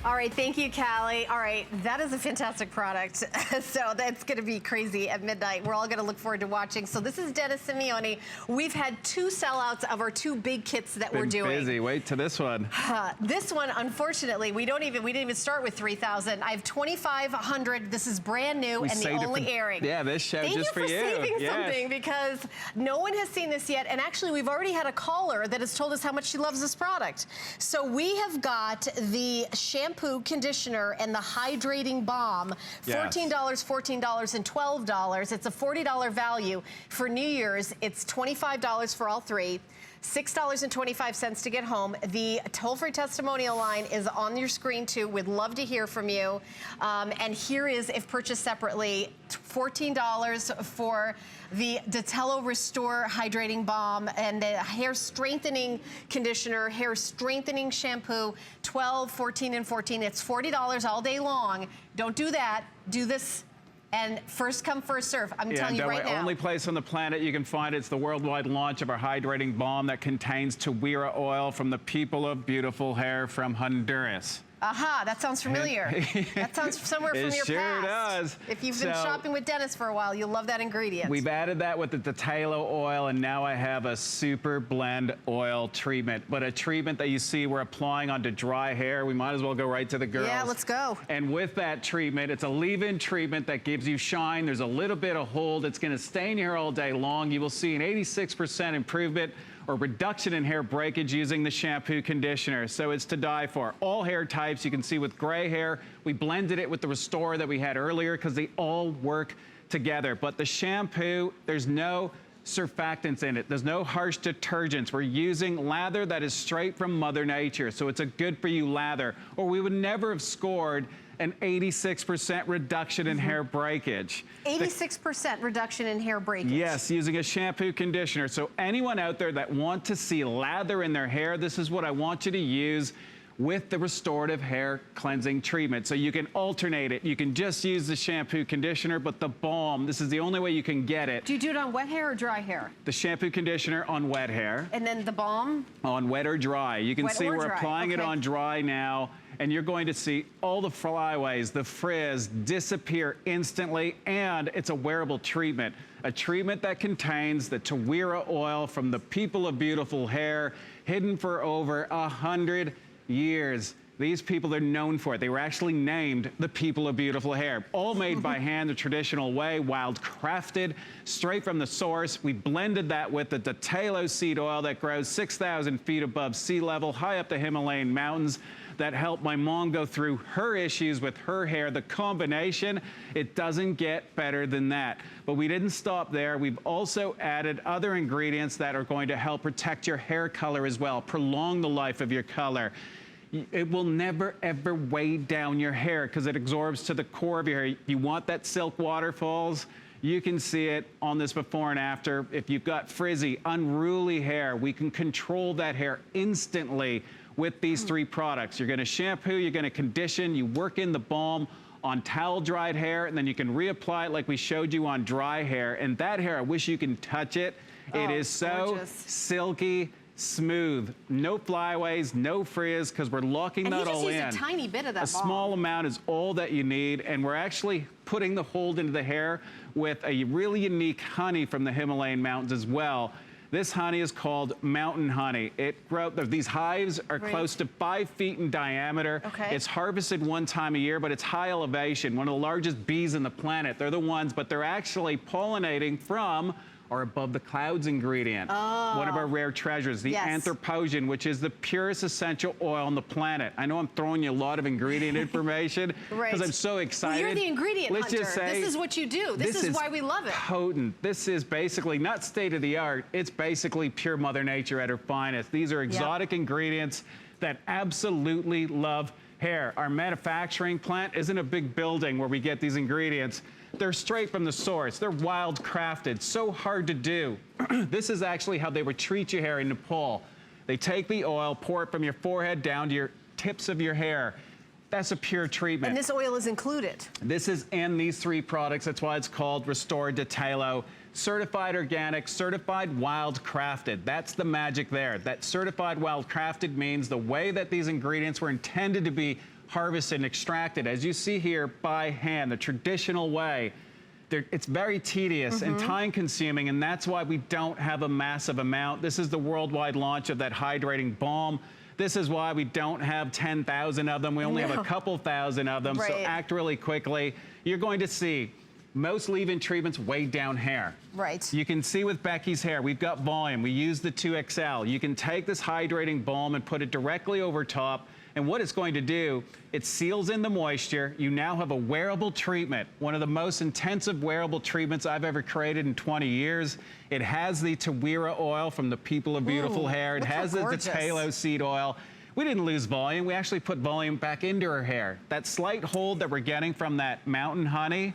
All right, thank you, Callie. All right, that is a fantastic product. So that's gonna be crazy at midnight. We're all gonna look forward to watching. So this is Dennis Simeone. We've had 2 sellouts of our 2 big kits that we're doing. Busy, wait to this one. This one, unfortunately, we didn't even start with 3,000. I have 2,500. This is brand new and the only airing. Yeah, this show just for you. Thank you for saving something, because no one has seen this yet. And actually, we've already had a caller that has told us how much she loves this product. So we have got the shampoo, conditioner, and the hydrating balm. $14, $14, and $12. It's a $40 value. For New Year's, it's $25 for all 3. $6.25 to get home. The toll-free testimonial line is on your screen too. We'd love to hear from you. And here is, if purchased separately, $14 for the Dhatelo Restore Hydrating Balm and the hair strengthening conditioner, hair strengthening shampoo, $12, $14, and $14. It's $40 all day long. Don't do that. Do this. And first come, first serve. I'm telling you right now. Only place on the planet you can find it's the worldwide launch of our hydrating balm that contains Tawira oil from the people of beautiful hair from Honduras. Aha, that sounds familiar. That sounds somewhere from your past. It sure does. If you've been shopping with Dennis for a while, you'll love that ingredient. We've added that with the Dhatelo oil, and now I have a super blend oil treatment. But a treatment that you see we're applying onto dry hair. We might as well go right to the girls. Yeah, let's go. And with that treatment, it's a leave-in treatment that gives you shine. There's a little bit of hold. It's gonna stain your hair all day long. You will see an 86% improvement or reduction in hair breakage using the shampoo conditioner. So it's to die for. All hair types, you can see with gray hair, we blended it with the Restore that we had earlier because they all work together. But the shampoo, there's no surfactants in it. There's no harsh detergents. We're using lather that is straight from Mother Nature. So it's a good for you lather, or we would never have scored an 86% reduction in hair breakage. 86% reduction in hair breakage. Yes, using a shampoo conditioner. So anyone out there that want to see lather in their hair, this is what I want you to use with the Restorative Hair Cleansing Treatment. So you can alternate it. You can just use the shampoo conditioner, but the balm, this is the only way you can get it. Do you do it on wet hair or dry hair? The shampoo conditioner on wet hair. And then the balm? On wet or dry. You can see we're applying it on dry now, and you're going to see all the flyaways, the frizz disappear instantly, and it's a wearable treatment. A treatment that contains the Tawira oil from the people of beautiful hair, hidden for over 100 years. These people are known for it. They were actually named the people of beautiful hair. All made by hand the traditional way, wild crafted, straight from the source. We blended that with the Dhatelo seed oil that grows 6,000 feet above sea level, high up the Himalayan mountains, that helped my mom go through her issues with her hair. The combination, it doesn't get better than that. But we didn't stop there. We've also added other ingredients that are going to help protect your hair color as well, prolong the life of your color. It will never, ever weigh down your hair because it absorbs to the core of your hair. You want that silk waterfalls? You can see it on this before and after. If you've got frizzy, unruly hair, we can control that hair instantly with these 3 products. You're gonna shampoo, you're gonna condition, you work in the balm on towel dried hair, and then you can reapply it like we showed you on dry hair. And that hair, I wish you can touch it. It is so silky, smooth, no flyaways, no frizz, because we're locking that all in. And he just used a tiny bit of that balm. A small amount is all that you need, and we're actually putting the hold into the hair with a really unique honey from the Himalayan mountains as well. This honey is called mountain honey. These hives are close to 5 feet in diameter. It's harvested one time a year, but it's high elevation, one of the largest bees on the planet. They're the ones, but they're actually pollinating from or above the clouds ingredient. One of our rare treasures, the anthropogen, which is the purest essential oil on the planet. I know I'm throwing you a lot of ingredient information because I'm so excited. Well, you're the ingredient hunter. Just say, this is what you do. This is why we love it. Potent. This is basically not state of the art. It's basically pure Mother Nature at her finest. These are exotic ingredients that absolutely love hair. Our manufacturing plant isn't a big building where we get these ingredients. They're straight from the source. They're wild crafted, so hard to do. This is actually how they would treat your hair in Nepal. They take the oil, pour it from your forehead down to your tips of your hair. That's a pure treatment. And this oil is included. This is in these 3 products. That's why it's called Restorative Dhatelo. Certified organic, certified wild crafted. That's the magic there. That certified wild crafted means the way that these ingredients were intended to be harvested and extracted, as you see here, by hand, the traditional way. It's very tedious and time consuming, and that's why we don't have a massive amount. This is the worldwide launch of that Hydrating Balm. This is why we don't have 10,000 of them. We only have a couple thousand of them, so act really quickly. You're going to see most leave-in treatments weigh down hair. Right. You can see with Becky's hair, we've got volume. We use the 2XL. You can take this Hydrating Balm and put it directly over top, and what it's going to do, it seals in the moisture. You now have a wearable treatment, one of the most intensive wearable treatments I've ever created in 20 years. It has the Tawira oil from the People of Beautiful Hair. It has the Dhatelo seed oil. We didn't lose volume. We actually put volume back into her hair. That slight hold that we're getting from that mountain honey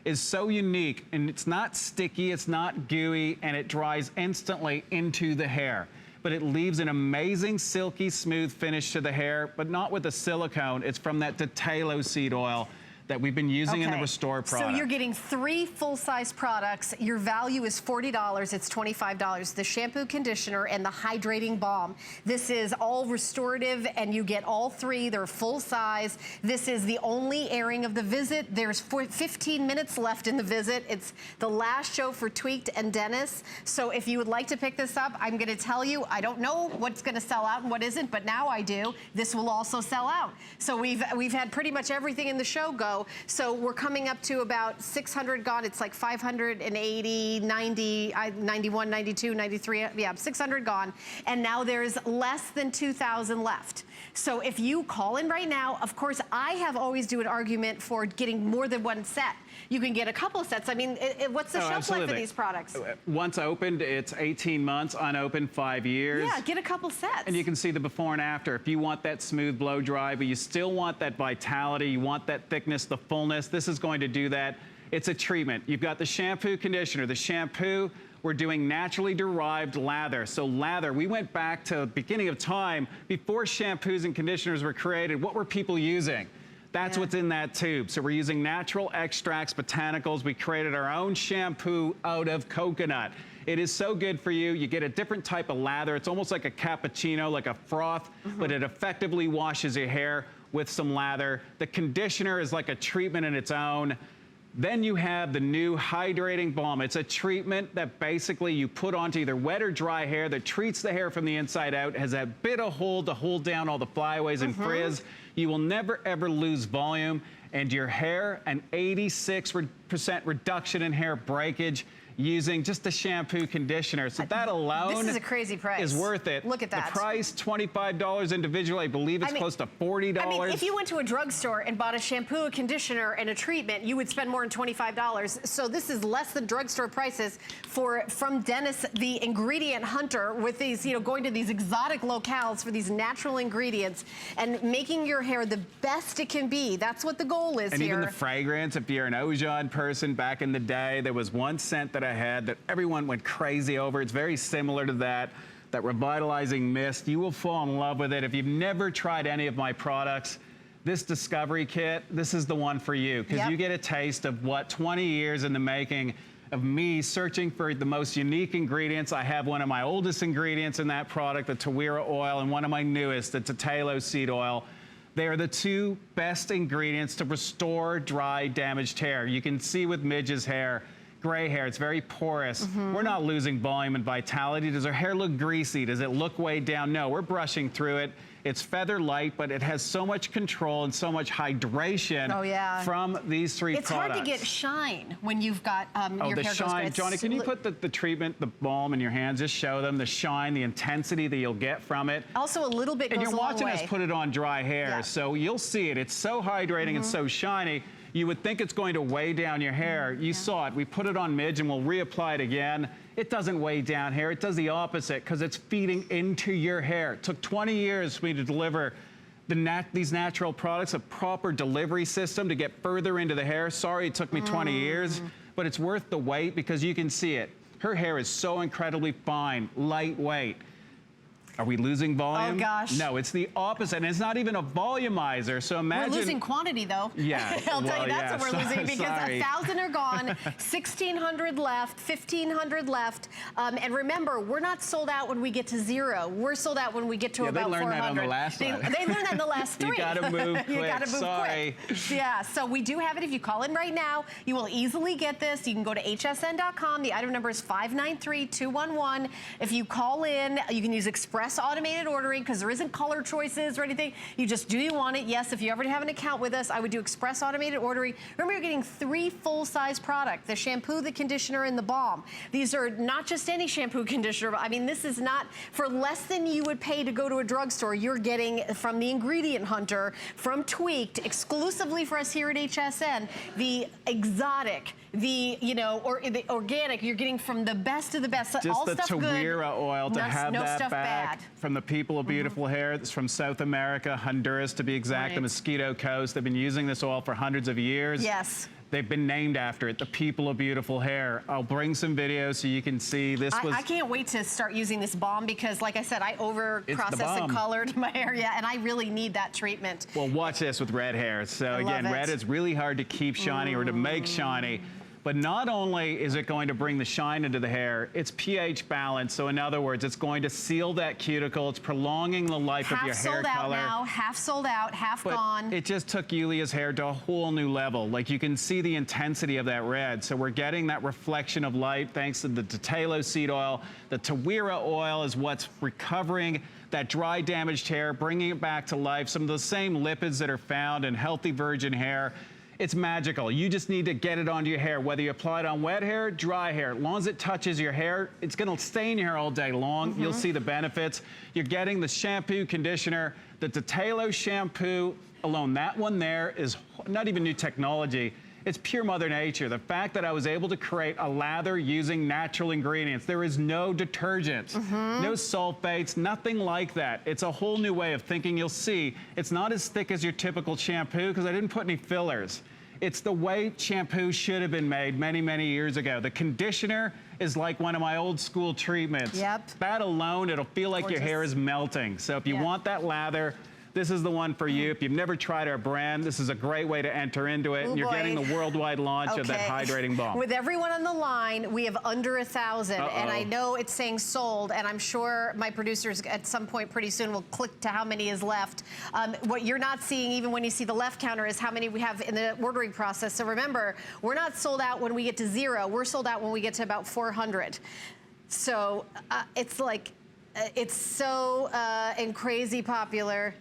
is so unique, and it's not sticky, it's not gooey, and it dries instantly into the hair. But it leaves an amazing silky smooth finish to the hair, but not with the silicone. It's from that Dhatelo seed oil that we've been using in the Restore product. So you're getting 3 full-size products. Your value is $40. It's $25. The shampoo, conditioner, and the Hydrating Balm. This is all restorative, and you get all 3. They're full size. This is the only airing of the visit. There's 15 minutes left in the visit. It's the last show for Tweaked and Dennis. So if you would like to pick this up, I'm going to tell you, I don't know what's going to sell out and what isn't, but now I do. This will also sell out. So we've had pretty much everything in the show go. So we're coming up to about 600 gone. It's like 580, 90, 91, 92, 93, yeah, 600 gone. And now there's less than 2,000 left. So if you call in right now, of course, I have always do an argument for getting more than 1 set. You can get a couple of sets. I mean, what's the shelf life of these products? Once opened, it's 18 months, unopened 5 years. Yeah, get a couple sets. And you can see the before and after. If you want that smooth blow dry, but you still want that vitality, you want that thickness, the fullness, this is going to do that. It's a treatment. You've got the shampoo, conditioner. The shampoo, we're doing naturally derived lather. So lather, we went back to the beginning of time before shampoos and conditioners were created. What were people using? That's what's in that tube. So we're using natural extracts, botanicals. We created our own shampoo out of coconut. It is so good for you. You get a different type of lather. It's almost like a cappuccino, like a froth, but it effectively washes your hair with some lather. The conditioner is like a treatment in its own. Then you have the new Hydrating Balm. It's a treatment that basically you put onto either wet or dry hair that treats the hair from the inside out, has a bit of hold to hold down all the flyaways and frizz. You will never, ever lose volume, and your hair, an 86% reduction in hair breakage using just the shampoo conditioner. So that alone this is a crazy price. Is worth it. Look at that. The price, $25 individual. I believe it's close to $40. I mean, if you went to a drugstore and bought a shampoo, a conditioner, and a treatment, you would spend more than $25. So this is less than drugstore prices from Dennis, the ingredient hunter, with these, you know, going to these exotic locales for these natural ingredients and making your hair the best it can be. That's what the goal is here. And even the fragrance, if you're an Ojon person back in the day, there was one scent that I had that everyone went crazy over. It's very similar to that revitalizing mist. You will fall in love with it. If you've never tried any of my products, this Discovery Kit, this is the one for you, because you get a taste of what 20 years in the making of me searching for the most unique ingredients. I have one of my oldest ingredients in that product, the Tawira oil, and one of my newest, the Dhatelo seed oil. They are the 2 best ingredients to restore dry, damaged hair. You can see with Midge's hair, gray hair, it's very porous. We're not losing volume and vitality. Does our hair look greasy? Does it look weighed down? No, we're brushing through it. It's feather light, but it has so much control and so much hydration from these 3 products. It's hard to get shine when you've got your hair shine. goes Johnny, can you put the treatment, the balm in your hands? Just show them the shine, the intensity that you'll get from it. Also, a little bit goes a long way. And you're watching us put it on dry hair, so you'll see it. It's so hydrating and so shiny. You would think it's going to weigh down your hair. You saw it. We put it on Midge and we'll reapply it again. It doesn't weigh down hair. It does the opposite because it's feeding into your hair. It took 20 years for me to deliver these natural products, a proper delivery system to get further into the hair. Sorry it took me 20 years, but it's worth the wait because you can see it. Her hair is so incredibly fine, lightweight. Are we losing volume? Oh, gosh. No, it's the opposite, and it's not even a volumizer, so imagine... We're losing quantity, though. Yeah. I'll tell you that's what we're losing, because 1,000 are gone, 1,600 left, 1,500 left, and remember, we're not sold out when we get to 0. We're sold out when we get to about 400. They learned that on the last one. They learned that in the last 3. You gotta move quick. You gotta move Sorry. quick. Yeah, so we do have it. If you call in right now, you will easily get this. You can go to hsn.com. The item number is 593-211. If you call in, you can use express automated ordering, because there isn't color choices or anything. You just, do you want it? Yes, if you already have an account with us, I would do express automated ordering. Remember, you're getting 3 full-size products, the shampoo, the conditioner, and the balm. These are not just any shampoo, conditioner. I mean, this is not for less than you would pay to go to a drugstore. You're getting from the Ingredient Hunter, from Tweaked, exclusively for us here at HSN, the exotic, the, you know, or the organic. You're getting from the best of the best. Just all the stuff good. Tawira oil to have no that stuff back bad. from the people of beautiful hair. It's from South America, Honduras to be exact, Right. the Mosquito Coast. They've been using this oil for hundreds of years. Yes. They've been named after it, the people of beautiful hair. I'll bring some videos so you can see this was... I can't wait to start using this balm, because, like I said, I over-processed and colored my hair, and I really need that treatment. Well, watch this with red hair. So again, red is really hard to keep shiny or to make shiny. But not only is it going to bring the shine into the hair, it's pH balanced. So in other words, it's going to seal that cuticle. It's prolonging the life of your hair color. Half sold out now, half sold out, half gone. It just took Yulia's hair to a whole new level. Like, you can see the intensity of that red. So we're getting that reflection of light thanks to the Dhatelo seed oil. The Tawira oil is what's recovering that dry, damaged hair, bringing it back to life. Some of the same lipids that are found in healthy virgin hair. It's magical. You just need to get it onto your hair, whether you apply it on wet hair, dry hair. As long as it touches your hair, it's gonna stay in your hair all day long. You'll see the benefits. You're getting the shampoo, conditioner, the Dhatelo shampoo alone. That one there is not even new technology. It's pure Mother Nature. The fact that I was able to create a lather using natural ingredients. There is no detergent, no sulfates, nothing like that. It's a whole new way of thinking. You'll see it's not as thick as your typical shampoo because I didn't put any fillers. It's the way shampoo should have been made many, many years ago. The conditioner is like one of my old school treatments. Yep. That alone, it'll feel like your hair is melting. So if you want that lather, this is the one for you. If you've never tried our brand, this is a great way to enter into it. And you're getting the worldwide launch of that Hydrating Balm. With everyone on the line, we have under 1,000. And I know it's saying sold, and I'm sure my producers at some point pretty soon will click to how many is left. What you're not seeing, even when you see the left counter, is how many we have in the ordering process. So remember, we're not sold out when we get to 0. We're sold out when we get to about 400. So it's like, it's so and crazy popular.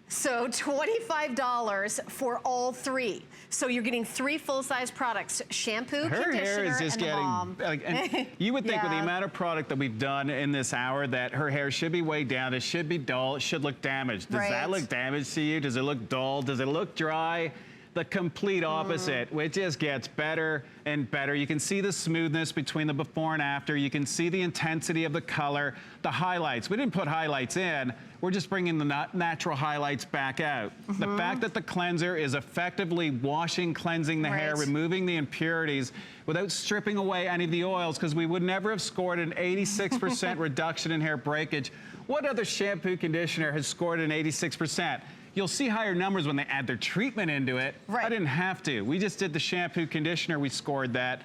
So $25 for all 3. So you're getting 3 full-size products: shampoo, her conditioner, hair is just and the balm. and you would think with the amount of product that we've done in this hour that her hair should be way down. It should be dull. It should look damaged. Does that look damaged to you? Does it look dull? Does it look dry? The complete opposite, which just gets better and better. You can see the smoothness between the before and after. You can see the intensity of the color, the highlights. We didn't put highlights in. We're just bringing the natural highlights back out. The fact that the cleanser is effectively washing, cleansing the hair, removing the impurities without stripping away any of the oils, because we would never have scored an 86% reduction in hair breakage. What other shampoo conditioner has scored an 86%? You'll see higher numbers when they add their treatment into it. I didn't have to. We just did the shampoo conditioner. We scored that.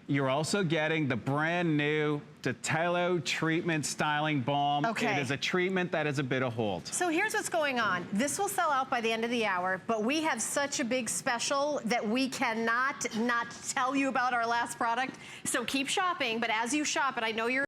You're also getting the brand new Dhatelo Treatment Styling Balm. It is a treatment that is a bit of hold. So here's what's going on. This will sell out by the end of the hour, but we have such a big special that we cannot not tell you about our last product. So keep shopping, but as you shop, and I know you're